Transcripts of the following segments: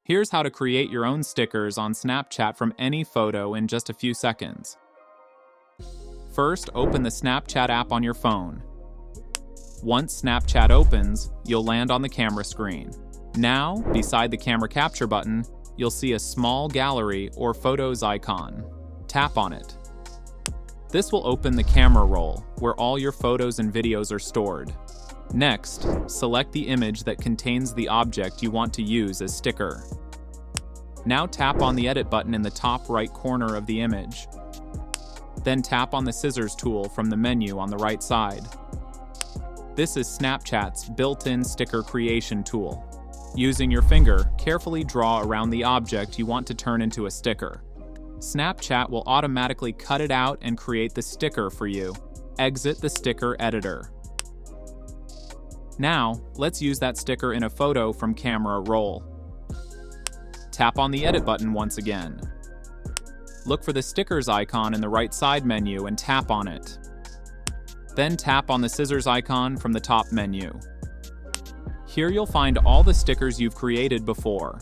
Here's how to create your own stickers on Snapchat from any photo in just a few seconds. First, open the Snapchat app on your phone. Once Snapchat opens, you'll land on the camera screen. Now, beside the camera capture button, you'll see a small gallery or photos icon. Tap on it. This will open the camera roll, where all your photos and videos are stored. Next, select the image that contains the object you want to use as sticker. Now tap on the edit button in the top right corner of the image. Then tap on the scissors tool from the menu on the right side. This is Snapchat's built-in sticker creation tool. Using your finger, carefully draw around the object you want to turn into a sticker. Snapchat will automatically cut it out and create the sticker for you. Exit the sticker editor. Now, let's use that sticker in a photo from Camera Roll. Tap on the edit button once again. Look for the stickers icon in the right side menu and tap on it. Then tap on the scissors icon from the top menu. Here you'll find all the stickers you've created before.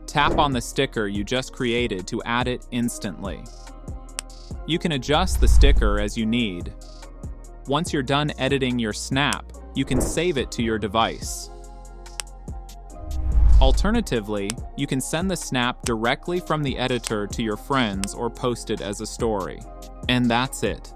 Tap on the sticker you just created to add it instantly. You can adjust the sticker as you need. Once you're done editing your snap, you can save it to your device. Alternatively, you can send the snap directly from the editor to your friends or post it as a story. And that's it.